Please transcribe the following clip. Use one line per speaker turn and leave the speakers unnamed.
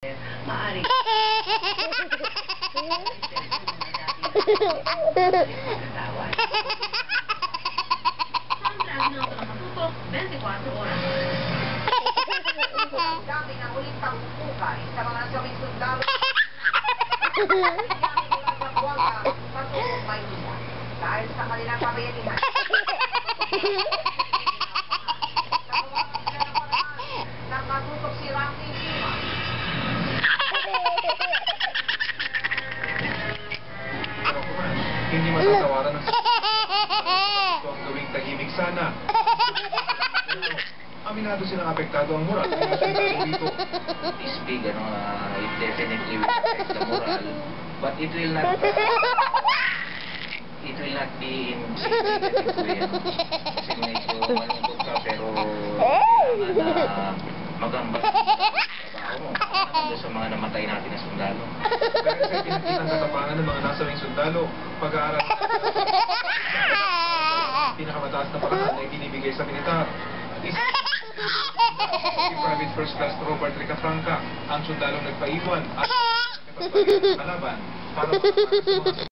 Maaari. Matutok 24 oras.
Dami na ulit pagpupukay sa mga nasabing sundalo. Dahil sa kanilang kabayanihan. Nakatutok si Rocky Sima.
Hindi matatawaran ng ang gawing tahimik sana. Aminado silang apektado ang moral ng mga sundalo dito.
This big, it definitely will affect the moral, but it will not be in significant way. Kasi medyo malungkot ka, pero kailangan na magambag sa trabaho mo. Hanggang sa mga namatay natin na sundalo.
Dahil sa pinakitang katapangan ng mga nasawing sundalo, pag-aaral pinakamataas na paraan na ibinibigay sa militar. Si Private First Class Robert Ricafranca, ang sundalong nagpaiwan at kalaban para sa mga